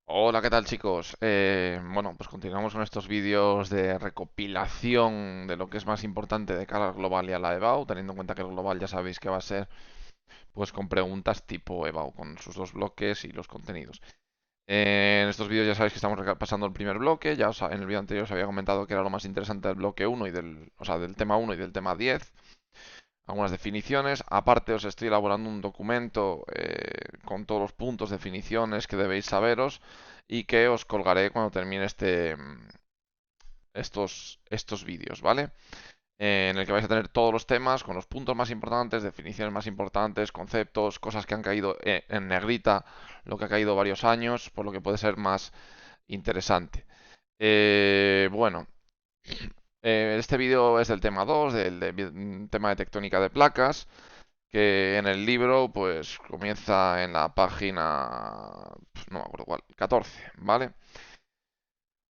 Hola, ¿qué tal chicos? Bueno, pues continuamos con estos vídeos de recopilación de lo que es más importante de cara al global y a la EBAU, teniendo en cuenta que el global ya sabéis que va a ser pues con preguntas tipo EBAU, con sus dos bloques y los contenidos. En estos vídeos ya sabéis que estamos pasando el primer bloque, en el vídeo anterior os había comentado que era lo más interesante del bloque uno o sea, del tema uno y del tema 10, algunas definiciones. Aparte os estoy elaborando un documento con todos los puntos, definiciones que debéis saberos y que os colgaré cuando termine estos vídeos, ¿vale? En el que vais a tener todos los temas con los puntos más importantes, definiciones más importantes, conceptos, cosas que han caído en negrita, lo que ha caído varios años, por lo que puede ser más interesante. Bueno, este vídeo es del tema 2, del tema de tectónica de placas, que en el libro pues comienza en la página, pues, no me acuerdo cuál, 14, ¿vale?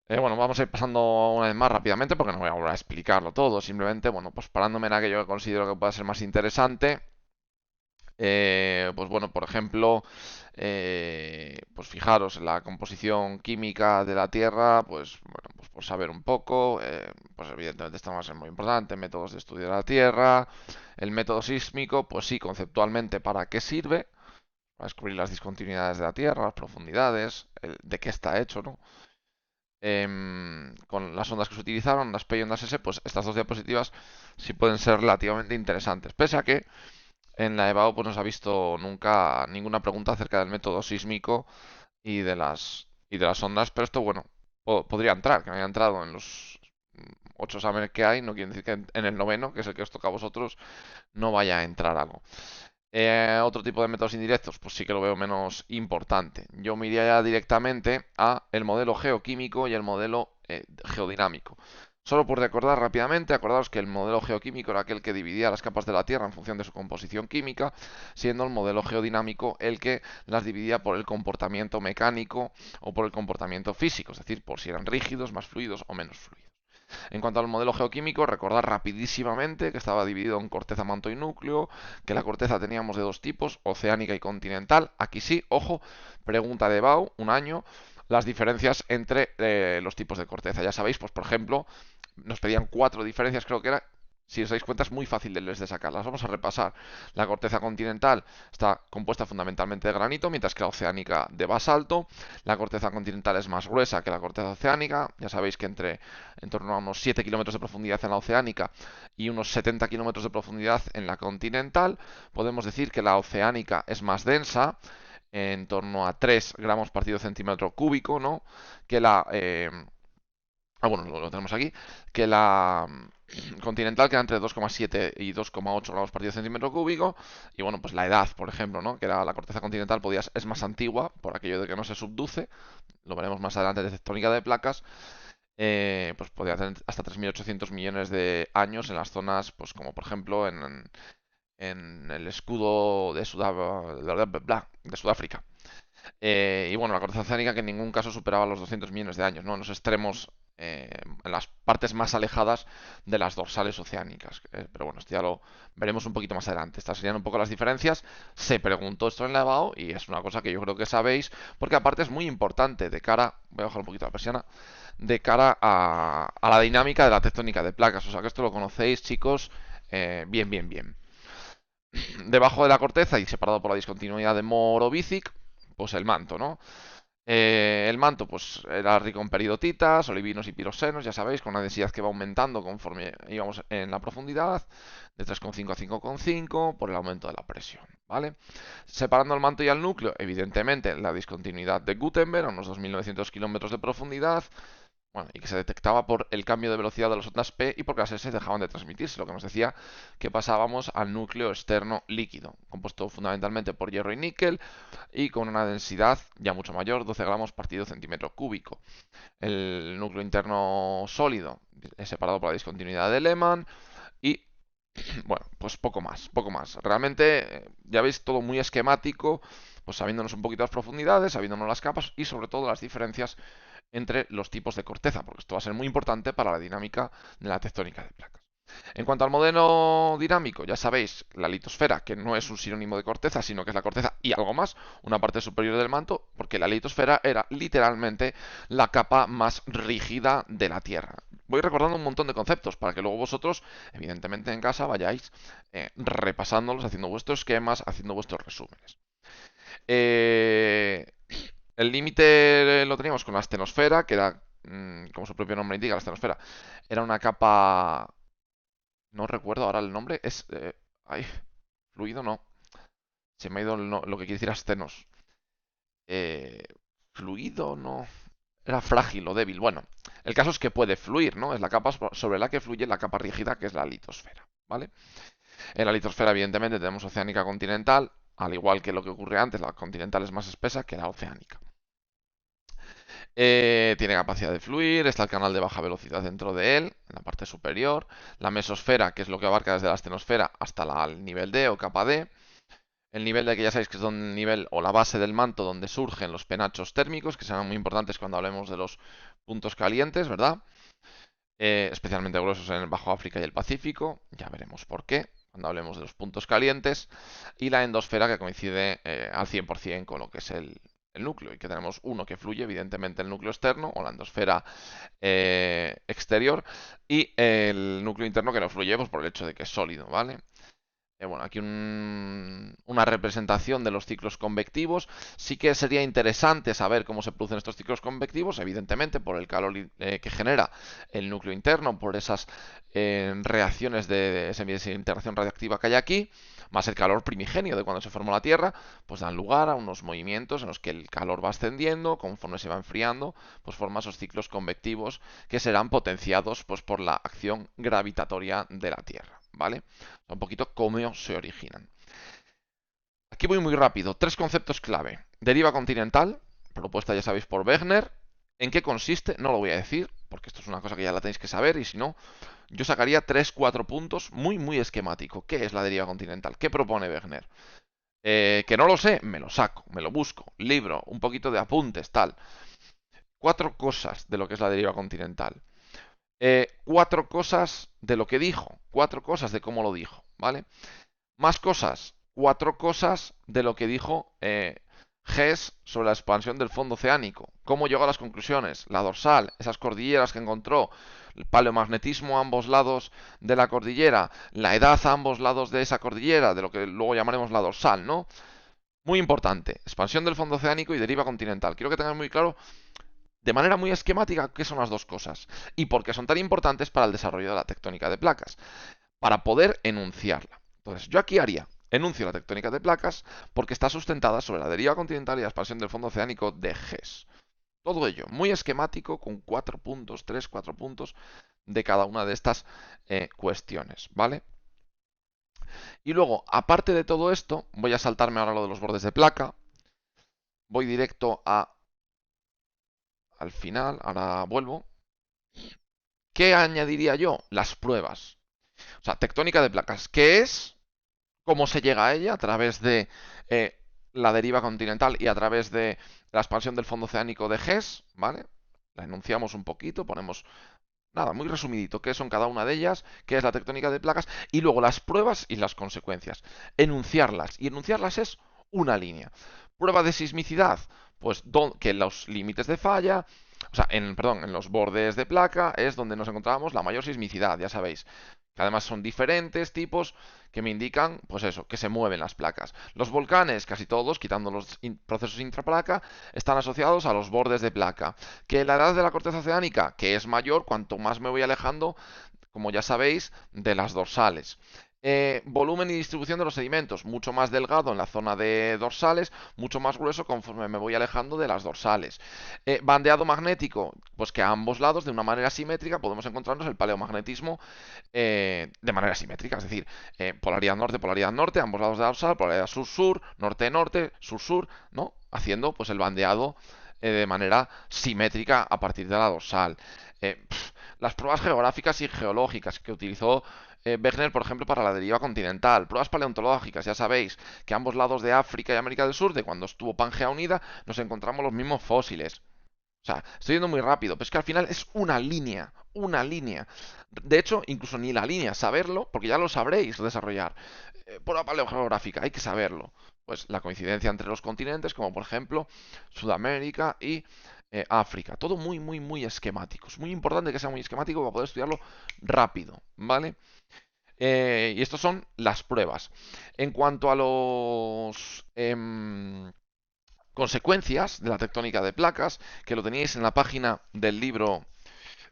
Bueno, vamos a ir pasando una vez más rápidamente porque no voy a volver a explicarlo todo, simplemente, bueno, pues parándome en aquello que considero que pueda ser más interesante. Pues bueno, por ejemplo, pues fijaros en la composición química de la Tierra, pues bueno, pues por saber un poco, pues evidentemente esto va a ser muy importante, métodos de estudio de la Tierra, el método sísmico, pues sí, conceptualmente, ¿para qué sirve? Para descubrir las discontinuidades de la Tierra, las profundidades, de qué está hecho, ¿no? Con las ondas que se utilizaron, las P y ondas S, pues estas dos diapositivas sí pueden ser relativamente interesantes, pese a que en la EBAU pues no se ha visto nunca ninguna pregunta acerca del método sísmico y de las ondas, pero esto, bueno, podría entrar, que no haya entrado en los 8 exámenes que hay, no quiere decir que en el noveno, que es el que os toca a vosotros, no vaya a entrar algo. Otro tipo de métodos indirectos, pues sí que lo veo menos importante. Yo me iría ya directamente a el modelo geoquímico y el modelo geodinámico. Solo por recordar rápidamente, acordaos que el modelo geoquímico era aquel que dividía las capas de la Tierra en función de su composición química, siendo el modelo geodinámico el que las dividía por el comportamiento mecánico o por el comportamiento físico, es decir, por si eran rígidos, más fluidos o menos fluidos. En cuanto al modelo geoquímico, recordar rapidísimamente que estaba dividido en corteza, manto y núcleo, que la corteza teníamos de dos tipos, oceánica y continental. Aquí sí, ojo, pregunta de Bau, un año, las diferencias entre los tipos de corteza. Ya sabéis, pues por ejemplo, nos pedían cuatro diferencias, creo que era. Si os dais cuenta, es muy fácil de sacarlas. Vamos a repasar. La corteza continental está compuesta fundamentalmente de granito, mientras que la oceánica de basalto. La corteza continental es más gruesa que la corteza oceánica. Ya sabéis que en torno a unos 7 kilómetros de profundidad en la oceánica y unos 70 kilómetros de profundidad en la continental, podemos decir que la oceánica es más densa, en torno a 3 gramos partido centímetro cúbico, ¿no? Que la... bueno, lo tenemos aquí. Que la continental queda entre 2,7 y 2,8 gramos partido centímetro cúbico. Y bueno, pues la edad, por ejemplo, ¿no? Que la corteza continental es más antigua, por aquello de que no se subduce. Lo veremos más adelante de tectónica de placas. Pues podría tener hasta 3.800 millones de años en las zonas, pues como por ejemplo en el escudo de Sudáfrica. Y bueno, la corteza oceánica que en ningún caso superaba los 200 millones de años, ¿no? En los extremos, en las partes más alejadas de las dorsales oceánicas. Pero bueno, esto ya lo veremos un poquito más adelante. Estas serían un poco las diferencias. Se preguntó esto en la EBAU y es una cosa que yo creo que sabéis, porque aparte es muy importante de cara, voy a bajar un poquito la persiana, de cara a la dinámica de la tectónica de placas. O sea que esto lo conocéis, chicos, bien, bien, bien. Debajo de la corteza y separado por la discontinuidad de Morovic, pues el manto, ¿no? El manto, pues era rico en peridotitas, olivinos y piroxenos, ya sabéis, con una densidad que va aumentando conforme íbamos en la profundidad, de 3,5 a 5,5 por el aumento de la presión, ¿vale? Separando el manto y el núcleo, evidentemente la discontinuidad de Gutenberg a unos 2.900 kilómetros de profundidad, bueno, y que se detectaba por el cambio de velocidad de las ondas P y porque las S dejaban de transmitirse, lo que nos decía que pasábamos al núcleo externo líquido, compuesto fundamentalmente por hierro y níquel y con una densidad ya mucho mayor, 12 gramos partido centímetro cúbico. El núcleo interno sólido es separado por la discontinuidad de Lehmann y bueno, pues poco más, poco más. Realmente, ya veis, todo muy esquemático, pues sabiéndonos un poquito las profundidades, sabiéndonos las capas y sobre todo las diferencias entre los tipos de corteza, porque esto va a ser muy importante para la dinámica de la tectónica de placas. En cuanto al modelo dinámico, ya sabéis, la litosfera, que no es un sinónimo de corteza, sino que es la corteza y algo más, una parte superior del manto, porque la litosfera era literalmente la capa más rígida de la Tierra. Voy recordando un montón de conceptos para que luego vosotros, evidentemente en casa, vayáis repasándolos, haciendo vuestros esquemas, haciendo vuestros resúmenes. Eh, el límite lo teníamos con la astenosfera, que era, como su propio nombre indica, la astenosfera era una capa, no recuerdo ahora el nombre, es... ay, fluido no, se me ha ido lo que quiere decir astenos. Eh, fluido no, era frágil o débil. Bueno, el caso es que puede fluir, ¿no? Es la capa sobre la que fluye la capa rígida, que es la litosfera, ¿vale? En la litosfera, evidentemente, tenemos oceánica continental, al igual que lo que ocurre antes, la continental es más espesa que la oceánica. Tiene capacidad de fluir, está el canal de baja velocidad dentro de él, en la parte superior. La mesosfera, que es lo que abarca desde la astenosfera hasta el nivel D o capa D. El nivel D, que ya sabéis que es donde el nivel o la base del manto donde surgen los penachos térmicos, que serán muy importantes cuando hablemos de los puntos calientes, ¿verdad? Especialmente gruesos en el Bajo África y el Pacífico, ya veremos por qué, cuando hablemos de los puntos calientes. Y la endosfera, que coincide al 100% con lo que es el núcleo, y que tenemos uno que fluye, evidentemente el núcleo externo, o la endosfera exterior, y el núcleo interno que no fluye pues, por el hecho de que es sólido, ¿vale? Bueno, aquí una representación de los ciclos convectivos. Sí que sería interesante saber cómo se producen estos ciclos convectivos, evidentemente por el calor que genera el núcleo interno, por esas reacciones de esa interacción radiactiva que hay aquí, más el calor primigenio de cuando se formó la Tierra, pues dan lugar a unos movimientos en los que el calor va ascendiendo, conforme se va enfriando, pues forma esos ciclos convectivos que serán potenciados pues, por la acción gravitatoria de la Tierra, ¿vale? Un poquito cómo se originan. Aquí voy muy rápido. Tres conceptos clave. Deriva continental, propuesta ya sabéis por Wegener. ¿En qué consiste? No lo voy a decir, porque esto es una cosa que ya la tenéis que saber, y si no, yo sacaría 3-4 puntos muy esquemático. ¿Qué es la deriva continental? ¿Qué propone Wegener? Que no lo sé, me lo saco, me lo busco, libro, un poquito de apuntes, tal. Cuatro cosas de lo que es la deriva continental. Cuatro cosas de lo que dijo, cuatro cosas de cómo lo dijo, ¿vale? Más cosas, cuatro cosas de lo que dijo Hess sobre la expansión del fondo oceánico. ¿Cómo llegó a las conclusiones? La dorsal, esas cordilleras que encontró, el paleomagnetismo a ambos lados de la cordillera, la edad a ambos lados de esa cordillera, de lo que luego llamaremos la dorsal, ¿no? Muy importante, expansión del fondo oceánico y deriva continental. Quiero que tengan muy claro, de manera muy esquemática, qué son las dos cosas y por qué son tan importantes para el desarrollo de la tectónica de placas, para poder enunciarla. Entonces, yo aquí haría enuncio la tectónica de placas porque está sustentada sobre la deriva continental y la expansión del fondo oceánico de Hess. Todo ello muy esquemático con 4 puntos, 3-4 puntos de cada una de estas cuestiones, ¿vale? Y luego, aparte de todo esto, voy a saltarme ahora lo de los bordes de placa. Voy directo al final, ahora vuelvo. ¿Qué añadiría yo? Las pruebas. O sea, tectónica de placas. ¿Qué es? ¿Cómo se llega a ella? A través de la deriva continental y a través de la expansión del fondo oceánico de Hess, ¿vale? La enunciamos un poquito, ponemos nada, muy resumidito, qué son cada una de ellas, qué es la tectónica de placas, y luego las pruebas y las consecuencias. Enunciarlas. Y enunciarlas es una línea. Prueba de sismicidad, pues que los límites de falla, o sea, perdón, en los bordes de placa es donde nos encontramos la mayor sismicidad, ya sabéis. Que además son diferentes tipos que me indican, pues eso, que se mueven las placas. Los volcanes, casi todos, quitando los procesos intraplaca, están asociados a los bordes de placa. Que la edad de la corteza oceánica, que es mayor cuanto más me voy alejando, como ya sabéis, de las dorsales. Volumen y distribución de los sedimentos, mucho más delgado en la zona de dorsales, mucho más grueso conforme me voy alejando de las dorsales. Bandeado magnético, pues que a ambos lados, de una manera simétrica, podemos encontrarnos el paleomagnetismo de manera simétrica, es decir, polaridad norte, ambos lados de la dorsal, polaridad sur-sur, norte-norte, sur-sur, ¿no? Haciendo pues el bandeado de manera simétrica a partir de la dorsal. Las pruebas geográficas y geológicas que utilizó Wegener, por ejemplo, para la deriva continental. Pruebas paleontológicas, ya sabéis que a ambos lados de África y América del Sur, de cuando estuvo Pangea unida, nos encontramos los mismos fósiles. O sea, estoy yendo muy rápido, pero es que al final es una línea, una línea. De hecho, incluso ni la línea, saberlo, porque ya lo sabréis desarrollar. Por la paleogeográfica, hay que saberlo. Pues la coincidencia entre los continentes, como por ejemplo Sudamérica y África. Todo muy, muy, muy esquemático. Es muy importante que sea muy esquemático para poder estudiarlo rápido, ¿vale? Y estas son las pruebas. En cuanto a los consecuencias de la tectónica de placas, que lo teníais en la página del libro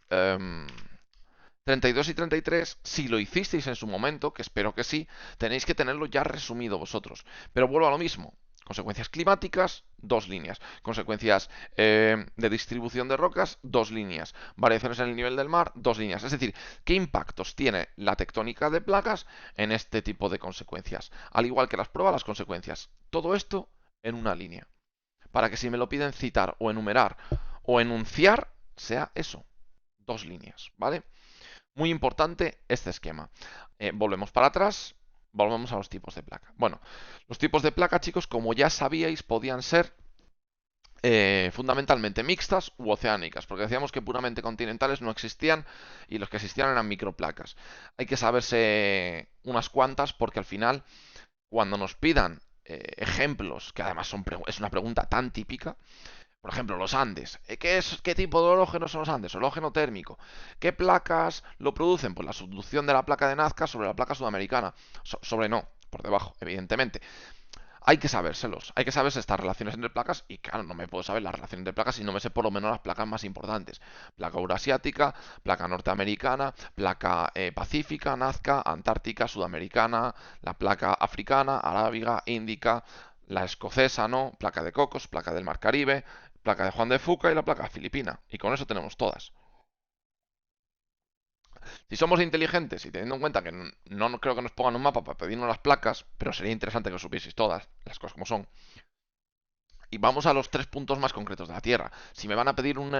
32 y 33, si lo hicisteis en su momento, que espero que sí, tenéis que tenerlo ya resumido vosotros. Pero vuelvo a lo mismo. Consecuencias climáticas, dos líneas. Consecuencias de distribución de rocas, dos líneas. Variaciones en el nivel del mar, dos líneas. Es decir, ¿qué impactos tiene la tectónica de placas en este tipo de consecuencias? Al igual que las pruebas, las consecuencias. Todo esto en una línea. Para que si me lo piden citar o enumerar o enunciar, sea eso. Dos líneas, ¿vale? Muy importante este esquema. Volvemos para atrás, volvemos a los tipos de placa. Bueno, los tipos de placa, chicos, como ya sabíais, podían ser fundamentalmente mixtas u oceánicas, porque decíamos que puramente continentales no existían y los que existían eran microplacas. Hay que saberse unas cuantas porque al final, cuando nos pidan ejemplos, que además es una pregunta tan típica, por ejemplo, los Andes. ¿Qué tipo de orógeno son los Andes? Orógeno térmico. ¿Qué placas lo producen? Pues la subducción de la placa de Nazca sobre la placa sudamericana. Sobre no, por debajo, evidentemente. Hay que sabérselos, hay que saberse estas relaciones entre placas y claro, no me puedo saber las relaciones entre placas si no me sé por lo menos las placas más importantes. Placa eurasiática, placa norteamericana, placa pacífica, Nazca, antártica, sudamericana, la placa africana, arábiga, índica, la escocesa, ¿no? Placa de Cocos, placa del Mar Caribe, placa de Juan de Fuca y la placa filipina. Y con eso tenemos todas. Si somos inteligentes y teniendo en cuenta que no creo que nos pongan un mapa para pedirnos las placas, pero sería interesante que os supieseis todas, las cosas como son. Y vamos a los tres puntos más concretos de la Tierra. Si me van a pedir un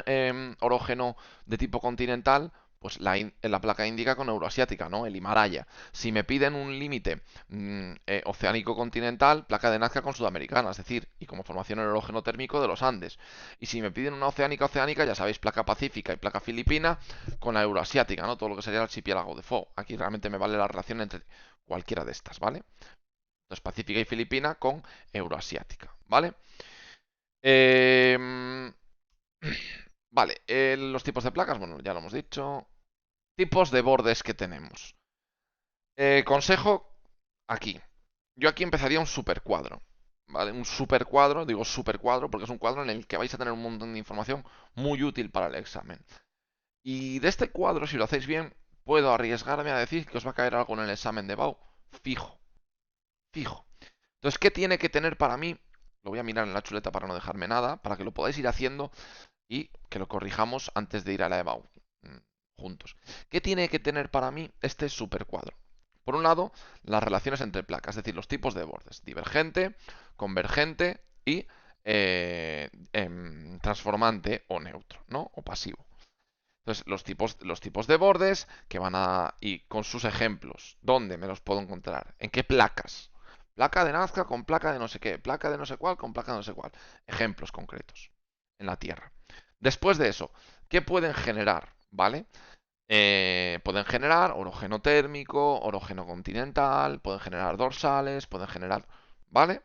orógeno de tipo continental, pues la placa índica con euroasiática, ¿no? El Himalaya. Si me piden un límite oceánico continental, placa de Nazca con sudamericana, es decir, y como formación el orógeno térmico de los Andes. Y si me piden una oceánica, ya sabéis, placa pacífica y placa filipina con la euroasiática, ¿no? Todo lo que sería el archipiélago de Fo. Aquí realmente me vale la relación entre cualquiera de estas, ¿vale? Entonces, pacífica y filipina con euroasiática, ¿vale? Em, vale, los tipos de placas, bueno, ya lo hemos dicho. Tipos de bordes que tenemos. Consejo aquí. Yo aquí empezaría un supercuadro. ¿Vale? Un supercuadro, digo supercuadro porque es un cuadro en el que vais a tener un montón de información muy útil para el examen. Y de este cuadro, si lo hacéis bien, puedo arriesgarme a decir que os va a caer algo en el examen de BAU. Fijo, fijo. Entonces, ¿qué tiene que tener para mí? Lo voy a mirar en la chuleta para no dejarme nada, para que lo podáis ir haciendo y que lo corrijamos antes de ir a la EBAU juntos. ¿Qué tiene que tener para mí este supercuadro? Por un lado, las relaciones entre placas, es decir, los tipos de bordes, divergente, convergente y transformante o neutro, ¿no? O pasivo. Entonces, los tipos de bordes que van a... y con sus ejemplos, ¿dónde me los puedo encontrar? ¿En qué placas? Placa de Nazca con placa de no sé qué, placa de no sé cuál con placa de no sé cuál. Ejemplos concretos en la Tierra. Después de eso, ¿qué pueden generar? ¿Vale? Pueden generar orógeno térmico, orógeno continental, pueden generar dorsales, pueden generar, ¿vale?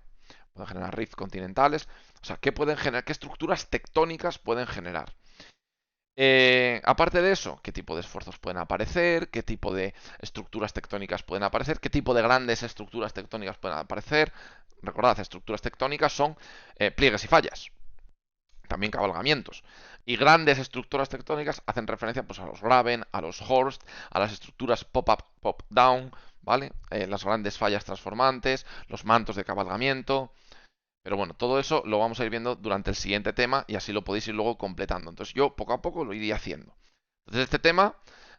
Pueden generar rift continentales. O sea, ¿qué pueden generar? ¿Qué estructuras tectónicas pueden generar? Aparte de eso, ¿qué tipo de esfuerzos pueden aparecer? ¿Qué tipo de estructuras tectónicas pueden aparecer? ¿Qué tipo de grandes estructuras tectónicas pueden aparecer? Recordad, estructuras tectónicas son pliegues y fallas, también cabalgamientos. Y grandes estructuras tectónicas hacen referencia pues, a los graben, a los horst, a las estructuras pop-up, pop-down, ¿vale? Las grandes fallas transformantes, los mantos de cabalgamiento. Pero bueno, todo eso lo vamos a ir viendo durante el siguiente tema y así lo podéis ir luego completando. Entonces yo poco a poco lo iría haciendo. Entonces este tema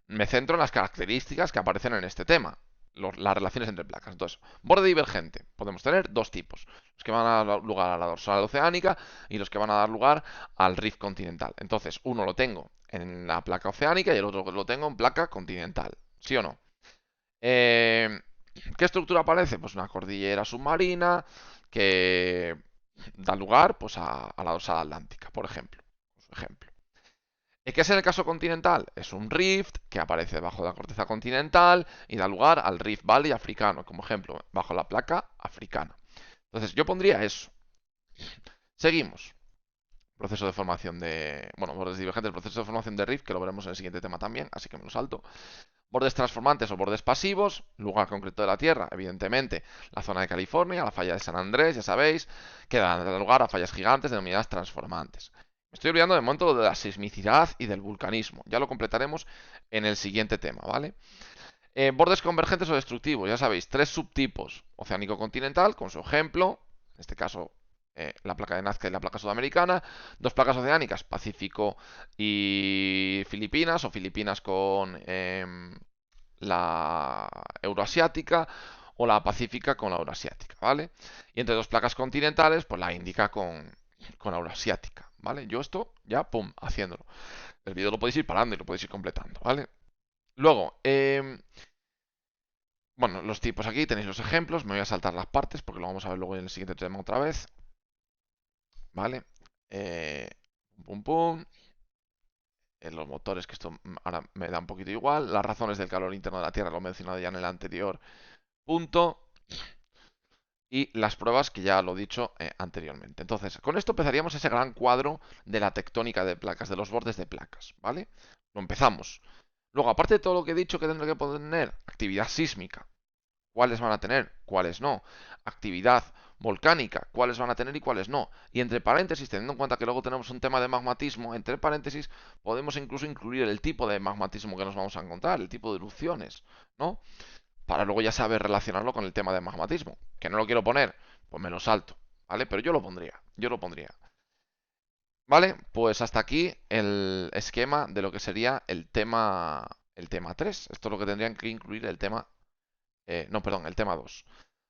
me centro en las características que aparecen en este tema, las relaciones entre placas. Entonces, borde divergente. Podemos tener dos tipos. Los que van a dar lugar a la dorsal oceánica y los que van a dar lugar al rift continental. Entonces, uno lo tengo en la placa oceánica y el otro lo tengo en placa continental. ¿Sí o no? Eh, ¿Qué estructura aparece? Pues una cordillera submarina que da lugar pues, a la dorsal atlántica, por ejemplo. ejemplo. ¿Qué es en el caso continental? Es un rift que aparece debajo de la corteza continental y da lugar al Rift Valley africano, como ejemplo, bajo la placa africana. Entonces, yo pondría eso. Seguimos. Proceso de formación de... Bueno, bordes divergentes, proceso de formación de rift, que lo veremos en el siguiente tema también, así que me lo salto. Bordes transformantes o bordes pasivos, lugar concreto de la Tierra, evidentemente, la zona de California, la falla de San Andrés, ya sabéis, que dan lugar a fallas gigantes denominadas transformantes. Me estoy olvidando de momento de la sismicidad y del vulcanismo. Ya lo completaremos en el siguiente tema, ¿vale? Bordes convergentes o destructivos, ya sabéis, tres subtipos. Oceánico continental, con su ejemplo, en este caso la placa de Nazca y la placa sudamericana. Dos placas oceánicas, Pacífico y Filipinas, o Filipinas con la euroasiática, o la pacífica con la euroasiática, ¿vale? Y entre dos placas continentales, pues la Índica con la euroasiática, ¿vale? Yo esto ya, pum, haciéndolo. El vídeo lo podéis ir parando y lo podéis ir completando, ¿vale? Luego, bueno, los tipos aquí tenéis los ejemplos. Me voy a saltar las partes porque lo vamos a ver luego en el siguiente tema otra vez. ¿Vale? Eh, pum, pum. Los motores, que esto ahora me da un poquito igual. Las razones del calor interno de la Tierra, lo he mencionado ya en el anterior punto. Y las pruebas, que ya lo he dicho anteriormente. Entonces, con esto empezaríamos ese gran cuadro de la tectónica de placas, de los bordes de placas, ¿vale? Lo empezamos. Luego, aparte de todo lo que he dicho que tendré que poner, actividad sísmica. ¿Cuáles van a tener? ¿Cuáles no? Actividad volcánica, ¿cuáles van a tener y cuáles no? Y entre paréntesis, teniendo en cuenta que luego tenemos un tema de magmatismo, entre paréntesis podemos incluso incluir el tipo de magmatismo que nos vamos a encontrar, el tipo de erupciones, ¿no? Para luego ya saber relacionarlo con el tema de magmatismo. Que no lo quiero poner, pues me lo salto, ¿vale? Pero yo lo pondría, yo lo pondría. ¿Vale? Pues hasta aquí el esquema de lo que sería el tema 3. Esto es lo que tendrían que incluir el tema... no, perdón, el tema 2.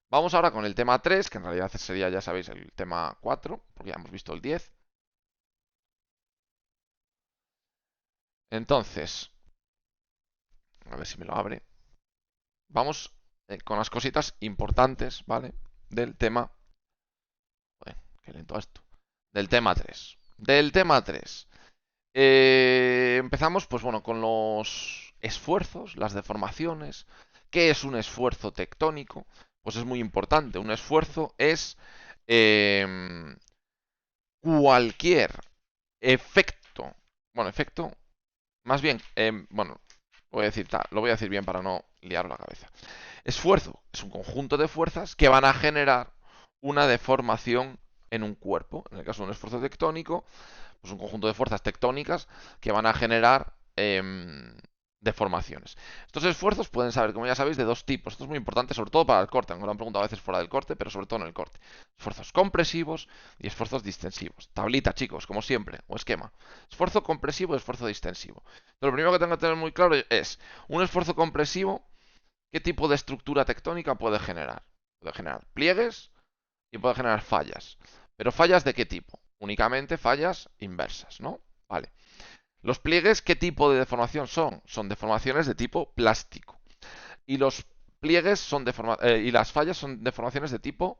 Vamos ahora con el tema 3, que en realidad sería, ya sabéis, el tema 4, porque ya hemos visto el 10. Entonces, a ver si me lo abre. Vamos con las cositas importantes, ¿vale? Del tema... Joder, qué lento esto. Del tema 3. Del tema 3. Empezamos, pues bueno, con los esfuerzos, las deformaciones. ¿Qué es un esfuerzo tectónico? Pues es muy importante. Un esfuerzo es cualquier efecto. Bueno, efecto. Más bien, bueno, lo voy a decir bien para no liar la cabeza. Esfuerzo es un conjunto de fuerzas que van a generar una deformación en un cuerpo. En el caso de un esfuerzo tectónico, pues un conjunto de fuerzas tectónicas que van a generar deformaciones. Estos esfuerzos pueden saber, como ya sabéis, de dos tipos. Esto es muy importante, sobre todo para el corte, aunque lo han preguntado a veces fuera del corte, pero sobre todo en el corte. Esfuerzos compresivos y esfuerzos distensivos. Tablita, chicos, como siempre, o esquema. Esfuerzo compresivo y esfuerzo distensivo. Pero lo primero que tengo que tener muy claro es, un esfuerzo compresivo, ¿qué tipo de estructura tectónica puede generar? Puede generar pliegues y puede generar fallas. ¿Pero fallas de qué tipo? Únicamente fallas inversas, ¿no? Vale. Los pliegues, ¿qué tipo de deformación son? Son deformaciones de tipo plástico. Y los pliegues son y las fallas son deformaciones de tipo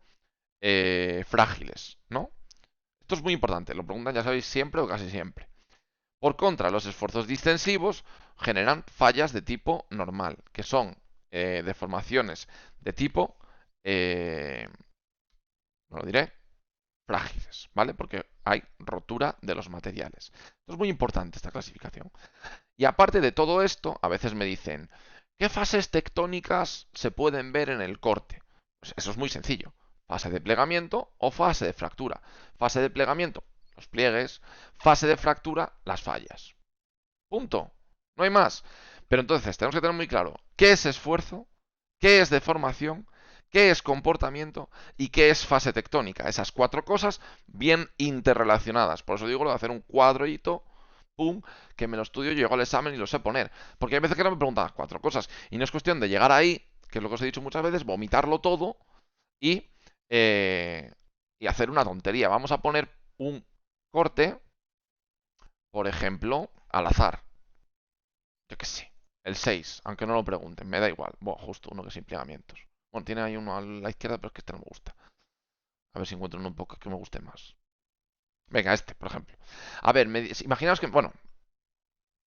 frágiles, ¿no? Esto es muy importante, lo preguntan, ya sabéis, siempre o casi siempre. Por contra, los esfuerzos distensivos generan fallas de tipo normal, que son deformaciones de tipo, no lo diré, frágiles, ¿vale? Porque hay rotura de los materiales. Esto es muy importante, esta clasificación. Y aparte de todo esto, a veces me dicen, ¿qué fases tectónicas se pueden ver en el corte? Pues eso es muy sencillo. Fase de plegamiento o fase de fractura. Fase de plegamiento, los pliegues. Fase de fractura, las fallas. Punto. No hay más. Pero entonces tenemos que tener muy claro qué es esfuerzo, qué es deformación, qué es comportamiento y qué es fase tectónica. Esas cuatro cosas bien interrelacionadas. Por eso digo lo de hacer un cuadrito, pum, que me lo estudio, llego al examen y lo sé poner. Porque hay veces que no me preguntan las cuatro cosas. Y no es cuestión de llegar ahí, que es lo que os he dicho muchas veces, vomitarlo todo y, eh, y hacer una tontería. Vamos a poner un corte, por ejemplo, al azar. Yo qué sé. El 6, aunque no lo pregunten, me da igual. Bueno, justo uno que sin plegamientos. Bueno, tiene ahí uno a la izquierda, pero es que este no me gusta. A ver si encuentro uno un poco que me guste más. Venga, este, por ejemplo. A ver, imaginaos que, bueno,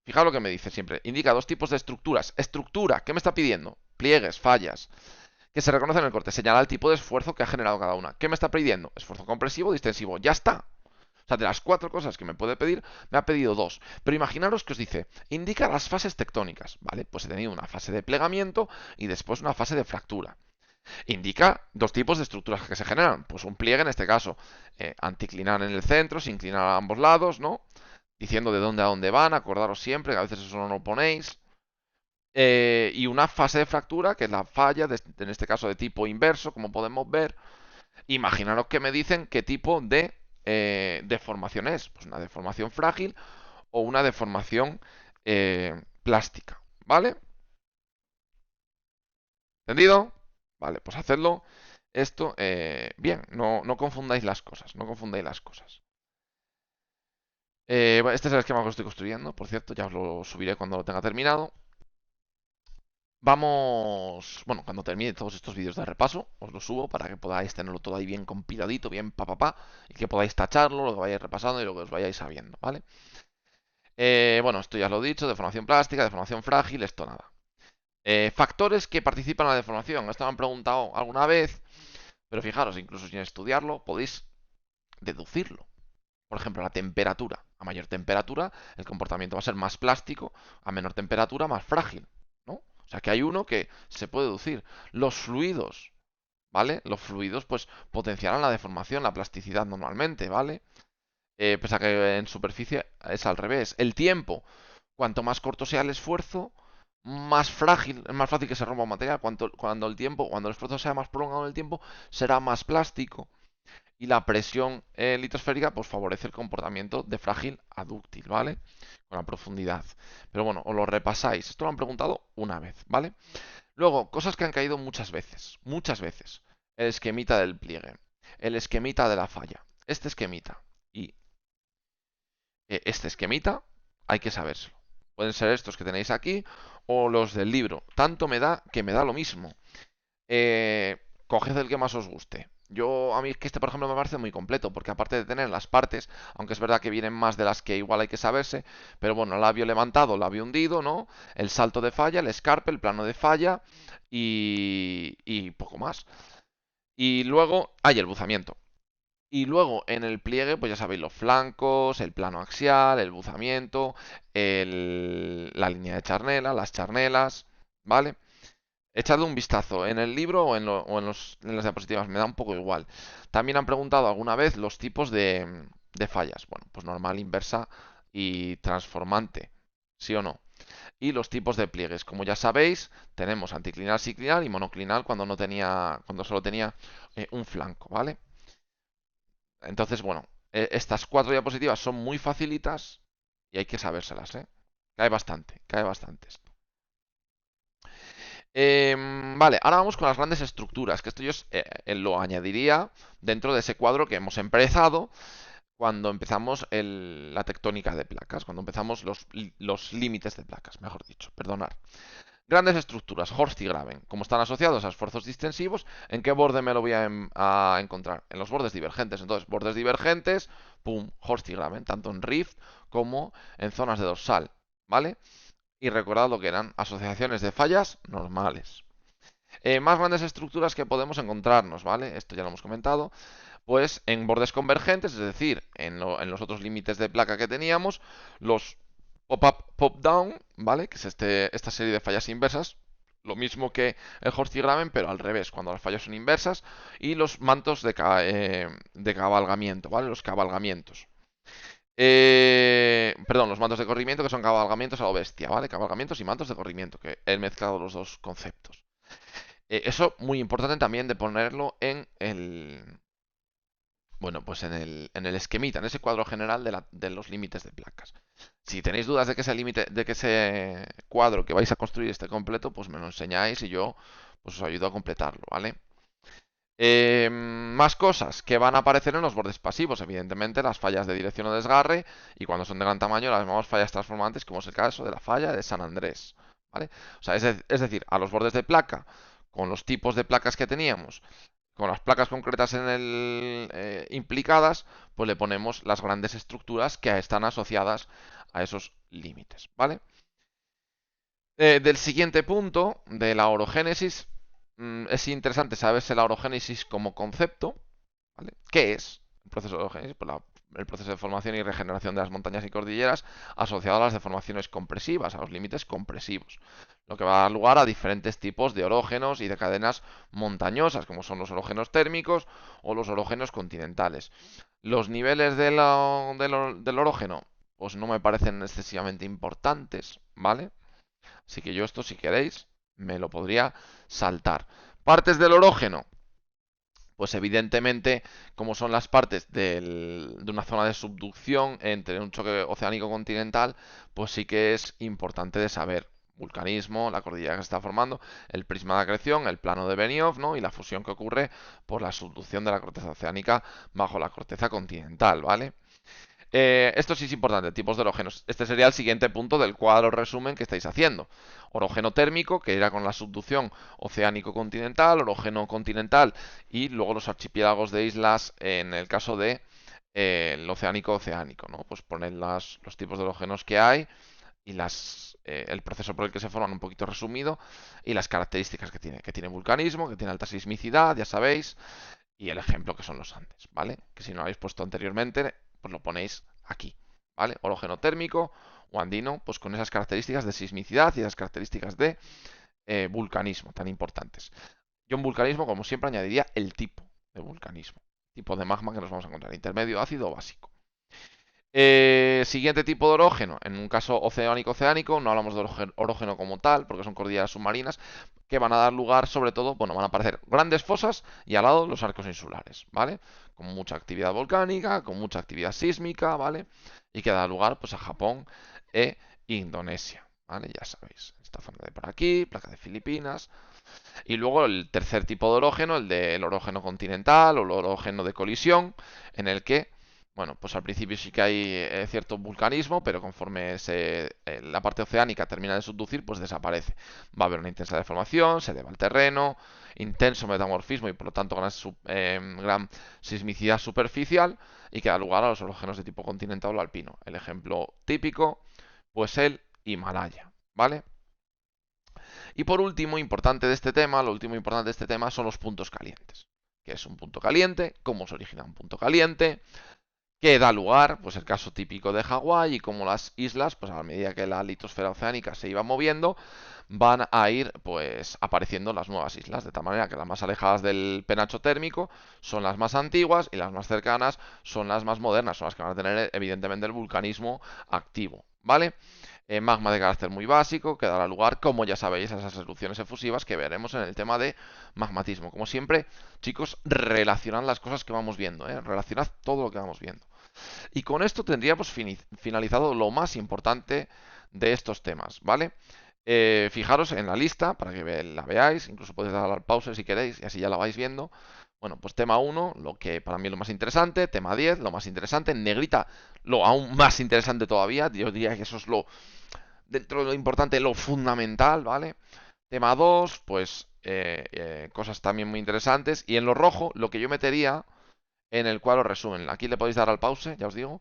fijaos lo que me dice siempre. Indica dos tipos de estructuras. Estructura, ¿qué me está pidiendo? Pliegues, fallas, que se reconocen en el corte. Señala el tipo de esfuerzo que ha generado cada una. ¿Qué me está pidiendo? Esfuerzo compresivo, distensivo. Ya está. O sea, de las 4 cosas que me puede pedir, me ha pedido 2. Pero imaginaros que os dice, indica las fases tectónicas. Vale, pues he tenido una fase de plegamiento y después una fase de fractura. Indica dos tipos de estructuras que se generan. Pues un pliegue en este caso, anticlinal en el centro, sin inclinar a ambos lados, ¿no? Diciendo de dónde a dónde van, acordaros siempre, que a veces eso no lo ponéis. Y una fase de fractura, que es la falla, en este caso de tipo inverso, como podemos ver. Imaginaros que me dicen qué tipo de deformación es. Pues una deformación frágil o una deformación plástica. ¿Vale? ¿Entendido? Vale, pues hacedlo esto bien. No confundáis las cosas. No confundáis las cosas. Bueno, este es el esquema que estoy construyendo, por cierto, ya os lo subiré cuando lo tenga terminado. Vamos, bueno, cuando termine todos estos vídeos de repaso, os lo subo para que podáis tenerlo todo ahí bien compiladito, bien y que podáis tacharlo, lo que vayáis repasando y lo que os vayáis sabiendo, ¿vale? Bueno, esto ya lo he dicho, deformación plástica, deformación frágil, esto nada. Factores que participan en la deformación, esto me han preguntado alguna vez, pero fijaros, incluso sin estudiarlo, podéis deducirlo. Por ejemplo, la temperatura. A mayor temperatura, el comportamiento va a ser más plástico, a menor temperatura, más frágil, ¿no? O sea que hay uno que se puede deducir. Los fluidos, ¿vale? Los fluidos, pues, potenciarán la deformación, la plasticidad normalmente, ¿vale? Pese a que en superficie es al revés. El tiempo, cuanto más corto sea el esfuerzo, más frágil, es más fácil que se rompa un material. Cuando el esfuerzo sea más prolongado en el tiempo, será más plástico. Y la presión litosférica pues favorece el comportamiento de frágil a dúctil, ¿vale? Con la profundidad. Pero bueno, os lo repasáis. Esto lo han preguntado una vez, ¿vale? Luego, cosas que han caído muchas veces. Muchas veces. El esquemita del pliegue. El esquemita de la falla. Este esquemita y este esquemita hay que sabérselo. Pueden ser estos que tenéis aquí o los del libro. Tanto me da que me da lo mismo. Coged el que más os guste. A mí es que este, por ejemplo, me parece muy completo, porque aparte de tener las partes, aunque es verdad que vienen más de las que igual hay que saberse, pero bueno, labio levantado, labio hundido, ¿no? El salto de falla, el escarpe, el plano de falla y poco más. Y luego hay el buzamiento. Y luego en el pliegue, pues ya sabéis, los flancos, el plano axial, el buzamiento, la línea de charnela, las charnelas, ¿vale? Echadle un vistazo en el libro o en las diapositivas, me da un poco igual. También han preguntado alguna vez los tipos de fallas. Bueno, pues normal, inversa y transformante, ¿sí o no? Y los tipos de pliegues. Como ya sabéis, tenemos anticlinal, ciclinal y monoclinal cuando solo tenía un flanco, ¿vale? Entonces, bueno, estas 4 diapositivas son muy facilitas y hay que sabérselas, ¿eh? Cae bastante esto. Vale, ahora vamos con las grandes estructuras, que esto yo lo añadiría dentro de ese cuadro que hemos empezado cuando empezamos la tectónica de placas, cuando empezamos los límites de placas, mejor dicho, perdonad. Grandes estructuras, Graben, como están asociados a esfuerzos distensivos, ¿en qué borde me lo voy a encontrar? En los bordes divergentes. Entonces, bordes divergentes, pum, Graben, tanto en rift como en zonas de dorsal, ¿vale? Y recordad lo que eran asociaciones de fallas normales. Más grandes estructuras que podemos encontrarnos, ¿vale? Esto ya lo hemos comentado. Pues en bordes convergentes, es decir, en los otros límites de placa que teníamos, los pop-up, pop-down, ¿vale? Que es esta serie de fallas inversas. Lo mismo que el Graben, pero al revés, cuando las fallas son inversas. Y los mantos de cabalgamiento, ¿vale? Los cabalgamientos. Perdón, los mantos de corrimiento que son cabalgamientos a lo bestia, ¿vale? Cabalgamientos y mantos de corrimiento, que he mezclado los dos conceptos. Eso muy importante también de ponerlo bueno, pues en el esquemita, en ese cuadro general de los límites de placas. Si tenéis dudas de que ese cuadro que vais a construir esté completo, pues me lo enseñáis y yo pues os ayudo a completarlo, ¿vale? Más cosas que van a aparecer en los bordes pasivos, evidentemente las fallas de dirección o desgarre y cuando son de gran tamaño las llamamos fallas transformantes, como es el caso de la falla de San Andrés, ¿vale? O sea, es decir, a los bordes de placa, con los tipos de placas que teníamos, con las placas concretas implicadas, pues le ponemos las grandes estructuras que están asociadas a esos límites, ¿vale? Del siguiente punto, de la orogénesis, es interesante saberse la orogénesis como concepto, ¿vale? ¿Qué es el proceso de orogénesis? Pues el proceso de formación y regeneración de las montañas y cordilleras asociado a las deformaciones compresivas, a los límites compresivos, lo que va a dar lugar a diferentes tipos de orógenos y de cadenas montañosas, como son los orógenos térmicos o los orógenos continentales. Los niveles del orógeno, pues no me parecen excesivamente importantes, ¿vale? Así que yo esto, si queréis, me lo podría saltar. Partes del orógeno, pues evidentemente, como son las partes de una zona de subducción entre un choque oceánico continental, pues sí que es importante de saber. Vulcanismo, la cordillera que se está formando, el prisma de acreción, el plano de Benioff, ¿no? Y la fusión que ocurre por la subducción de la corteza oceánica bajo la corteza continental, ¿vale? Esto sí es importante, tipos de orógenos. Este sería el siguiente punto del cuadro resumen que estáis haciendo. Orógeno térmico, que irá con la subducción oceánico-continental, orógeno continental y luego los archipiélagos de islas en el caso de el oceánico-oceánico, ¿no? Pues poner los tipos de orógenos que hay y el proceso por el que se forman un poquito resumido y las características que tiene vulcanismo, que tiene alta sismicidad, ya sabéis, y el ejemplo que son los Andes, ¿vale? Que si no lo habéis puesto anteriormente, pues lo ponéis aquí, ¿vale? Orógeno térmico o andino, pues con esas características de sismicidad y esas características de vulcanismo tan importantes. Yo en vulcanismo, como siempre, añadiría el tipo de vulcanismo, tipo de magma que nos vamos a encontrar, intermedio, ácido o básico. Siguiente tipo de orógeno, en un caso oceánico-oceánico, no hablamos de orógeno como tal, porque son cordilleras submarinas, que van a dar lugar, sobre todo, bueno, van a aparecer grandes fosas y al lado los arcos insulares, ¿vale? Con mucha actividad volcánica, con mucha actividad sísmica, ¿vale? Y que da lugar, pues, a Japón e Indonesia, ¿vale? Ya sabéis, esta zona de por aquí, placa de Filipinas. Y luego el tercer tipo de orógeno, el del orógeno continental o el orógeno de colisión, en el que bueno, pues al principio sí que hay cierto vulcanismo, pero conforme la parte oceánica termina de subducir, pues desaparece. Va a haber una intensa deformación, se eleva el terreno, intenso metamorfismo y por lo tanto gran sismicidad superficial y que da lugar a los orógenos de tipo continental o alpino. El ejemplo típico, pues el Himalaya, ¿vale? Y por último, importante de este tema, lo último importante de este tema son los puntos calientes. ¿Qué es un punto caliente? ¿Cómo se origina un punto caliente? Que da lugar, pues el caso típico de Hawái y como las islas, pues a medida que la litosfera oceánica se iba moviendo, van a ir pues apareciendo las nuevas islas, de tal manera que las más alejadas del penacho térmico son las más antiguas y las más cercanas son las más modernas, son las que van a tener evidentemente el vulcanismo activo, ¿vale? Magma de carácter muy básico, que dará lugar, como ya sabéis, a esas erupciones efusivas que veremos en el tema de magmatismo. Como siempre, chicos, relacionad las cosas que vamos viendo, ¿eh? Relacionad todo lo que vamos viendo. Y con esto tendríamos finalizado lo más importante de estos temas, ¿vale? Fijaros en la lista para que la veáis, incluso podéis dar al pause si queréis y así ya la vais viendo. Bueno, pues tema 1, lo que para mí es lo más interesante, tema 10, lo más interesante, en negrita, lo aún más interesante todavía, yo diría que eso es dentro de lo importante, lo fundamental, ¿vale? Tema 2, pues cosas también muy interesantes, y en lo rojo, lo que yo metería en el cual os resumen. Aquí le podéis dar al pause, ya os digo,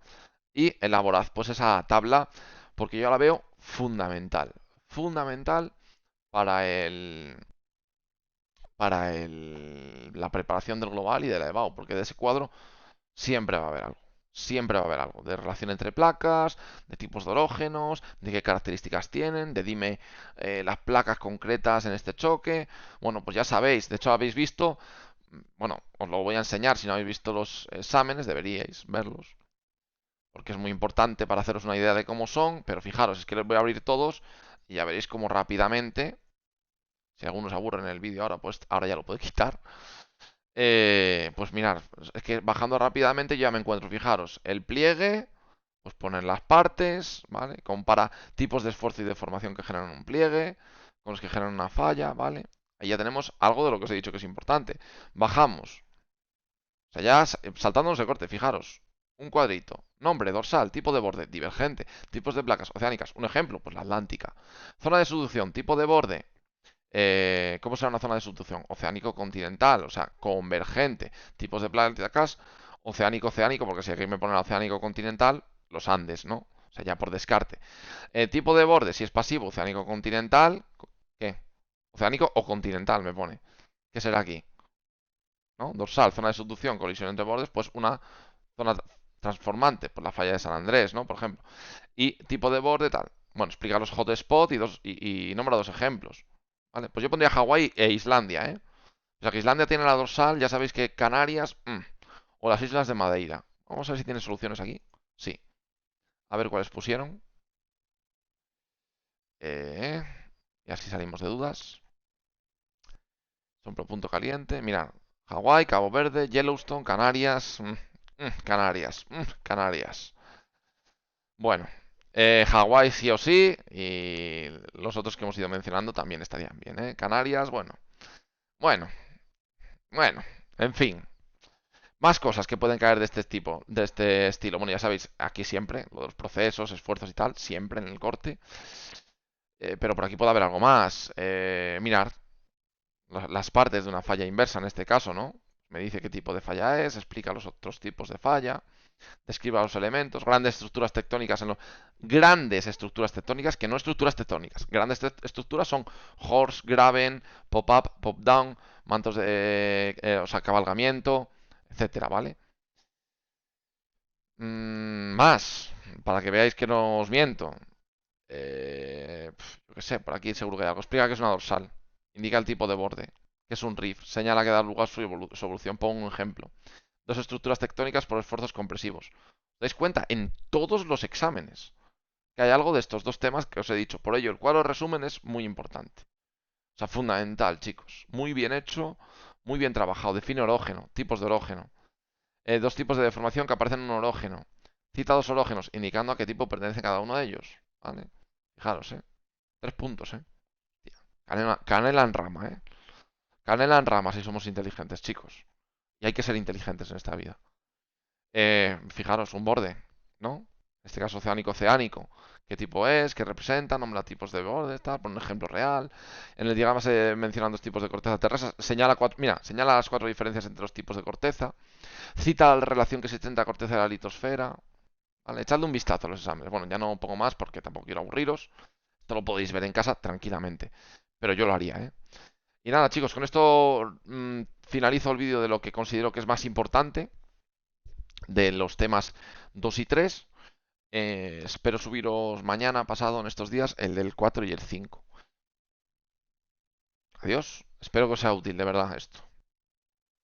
y elaborad pues esa tabla, porque yo la veo fundamental. Fundamental para la preparación del global y del EBAU, porque de ese cuadro siempre va a haber algo. Siempre va a haber algo de relación entre placas, de tipos de orógenos, de qué características tienen, de dime las placas concretas en este choque. Bueno, pues ya sabéis, de hecho habéis visto, bueno, os lo voy a enseñar, si no habéis visto los exámenes, deberíais verlos, porque es muy importante para haceros una idea de cómo son, pero fijaros, es que les voy a abrir todos y ya veréis cómo rápidamente, si alguno se aburre en el vídeo ahora, pues ahora ya lo puede quitar. Pues mirar, es que bajando rápidamente yo ya me encuentro, fijaros, el pliegue, pues poner las partes, ¿vale? Compara tipos de esfuerzo y deformación que generan un pliegue con los que generan una falla, ¿vale? Ahí ya tenemos algo de lo que os he dicho que es importante. Bajamos, o sea, ya saltándonos de corte, fijaros. Un cuadrito. Nombre, dorsal, tipo de borde, divergente, tipos de placas oceánicas. Un ejemplo, pues la Atlántica. Zona de subducción, tipo de borde, ¿Cómo será una zona de subducción? Oceánico-continental, o sea, convergente. Tipos de placas, oceánico-oceánico, porque si aquí me ponen oceánico-continental, los Andes, ¿no? O sea, ya por descarte. Tipo de borde, si es pasivo, oceánico-continental, ¿qué? Oceánico o continental me pone. ¿Qué será aquí? ¿No? Dorsal, zona de subducción, colisión entre bordes, pues una zona transformante, por la falla de San Andrés, ¿no? Por ejemplo. Y tipo de borde, tal. Bueno, explica los hotspot y nombra dos ejemplos. ¿Vale? Pues yo pondría Hawái e Islandia, ¿eh? O sea que Islandia tiene la dorsal, ya sabéis que Canarias, o las Islas de Madeira. Vamos a ver si tiene soluciones aquí. Sí. A ver cuáles pusieron. Eh, y así salimos de dudas. Son por punto caliente. Mirad. Hawái, Cabo Verde, Yellowstone, Canarias. Canarias. Canarias. Bueno. Hawái sí o sí. Y los otros que hemos ido mencionando también estarían bien, ¿eh? Canarias, bueno. Bueno. Bueno. En fin. Más cosas que pueden caer de este tipo, de este estilo. Bueno, ya sabéis, aquí siempre, lo de los procesos, esfuerzos y tal, siempre en el corte. Pero por aquí puede haber algo más. Mirar las partes de una falla inversa en este caso, ¿no? Me dice qué tipo de falla es, explica los otros tipos de falla, describa los elementos, grandes estructuras tectónicas en los grandes estructuras tectónicas, que no estructuras tectónicas. Grandes estructuras son horse, graben, pop-up, pop-down, mantos de, o sea, cabalgamiento, etcétera, ¿vale? Más, para que veáis que no os miento. Yo qué sé, por aquí seguro que hay algo. Explica que es una dorsal. Indica el tipo de borde, que es un riff. Señala que da lugar a su evolución. Pongo un ejemplo. Dos estructuras tectónicas por esfuerzos compresivos. ¿Os dais cuenta? En todos los exámenes que hay algo de estos dos temas que os he dicho. Por ello, el cuadro resumen es muy importante. O sea, fundamental, chicos. Muy bien hecho, muy bien trabajado. Define orógeno, tipos de orógeno. Dos tipos de deformación que aparecen en un orógeno. Cita dos orógenos, indicando a qué tipo pertenece cada uno de ellos. ¿Vale? Fijaros, ¿eh? 3 puntos, ¿eh? Canela, canela en rama, ¿eh? Canela en rama si somos inteligentes, chicos. Y hay que ser inteligentes en esta vida. Fijaros, un borde, ¿no? En este caso oceánico-oceánico. ¿Qué tipo es? ¿Qué representa? Nombra tipos de borde, tal. Por un ejemplo real. En el diagrama se mencionan dos tipos de corteza terrestre. Señala mira, señala las 4 diferencias entre los tipos de corteza. Cita la relación que existe entre la corteza y la litosfera. Vale, echadle un vistazo a los exámenes. Bueno, ya no pongo más porque tampoco quiero aburriros. Esto lo podéis ver en casa tranquilamente. Pero yo lo haría, ¿eh? Y nada, chicos, con esto finalizo el vídeo de lo que considero que es más importante de los temas 2 y 3. Espero subiros mañana, pasado, en estos días, el del 4 y el 5. Adiós. Espero que os sea útil, de verdad, esto.